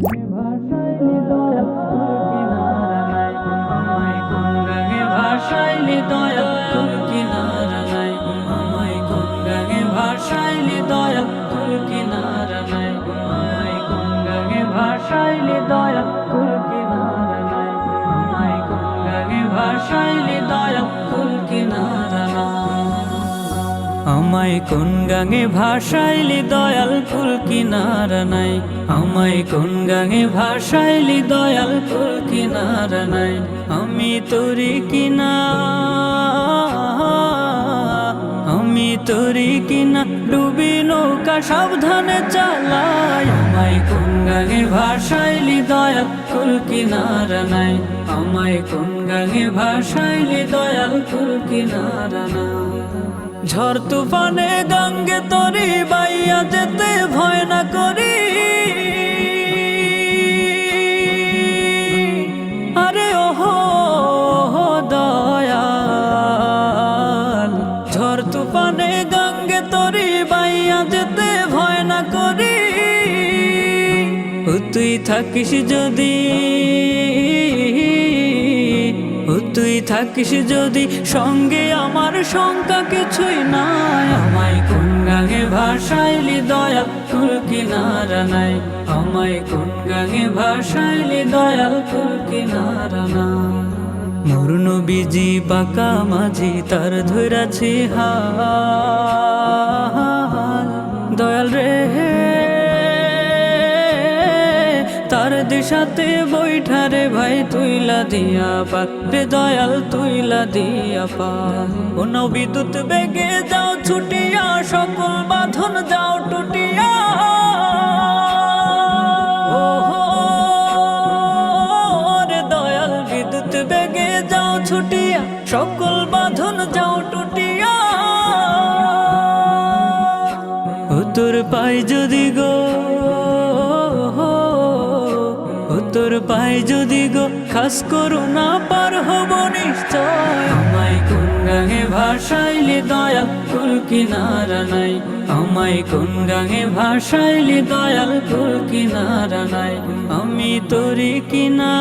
ভাসাইলি দয়াল তোর কিনারা নাই, আমায় কোন গাঙে ভাসাইলি দয়াল তোর কিনারা নাই, আমায় কোন গাঙে ভাসাইলি দয়াল তোর কিনারা নাই, আমায় কোন গাঙে ভাসাইলি দয়াল তোর কিনারা নাই। আমায় কোন গাঙে ভাসাইলি দয়াল ফুল কিনারা নাই, আমায় কোন গাঙে ভাসাইলি দয়াল ফুল কিনারা নাই। আমি তোরি কিনা, আমি তোরি কিনা ডুবি নৌকা সাবধানে চালাই, আমায় কোন গাঙে ভাসাইলি দয়াল ফুল কিনারা নাই, আমায় কোন গাঙে ভাসাইলি দয়াল ফুল কিনারা নাই। ঝড় তুফানে গঙ্গে তরি বাইয়া যেতে ভয় না করি, আরে ওহো দয়াল। ঝড় তুফানে গঙ্গে তরি বাইয়া যেতে ভয় না করি, তুই থাকিস যদি, তুই থাকিস যদি সঙ্গে আমার শঙ্কা কিছুই নাই, আমায় কোন গাঙে ভাসাইলি দয়াল ফুল কিনারা নাই, আমায় কোন গাঙে ভাসাইলি দয়াল ফুল কিনারা নাই। মোর নবীজি পাকা মাঝি তার ধইরাছি হাল, দয়াল রে তার দিশাতে বৈঠারে ভাই তুইলা দিয়া পার রে দয়াল তুইলা দিয়া পার। ও বিদ্যুৎ বেগে যাও ছুটিয়া সকল বাঁধন যাও টুটিয়া, রে দয়াল বিদ্যুৎ বেগে যাও ছুটিয়া সকল বাঁধন যাও টুটিয়া। তোর পাই যদি গো, তোর পাই যদি গো খাস করুণা পার হব নিশ্চয়, আমায় কোন গাঙে ভাসাইলি দয়াল ফুল কিনারা নাই, আমায় কোন গাঙে ভাসাইলি দয়াল ফুল কিনারা নাই। আমি তোরি কিনা,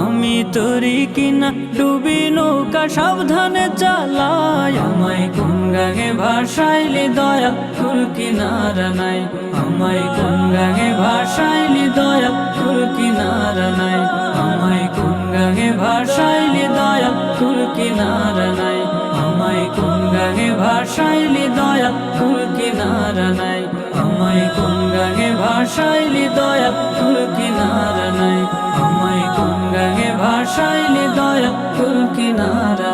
আমি তোরি কিনা ডুবি নৌকা সাবধানে চালাই, আমায় কোন গাঙে ভাসাইলি দয়াল ফুল কিনারা নাই, আমায় কোন গাঙে ভাসাইলি দয়াল ফুল কিনারা নাই, আমায় কোন গাঙে ভাসাইলি দয়াল ফুল কিনারা নাই, আমায় কোন গাঙে ভাসাইলি দয়াল ফুল কিনারা নাই, আমায় কোন গাঙে ভাসাইলি দয়াল ফুল কিনারা নাই, আমায় কোন গাঙে ভাসাইলি দয়াল ফুল কিনারা।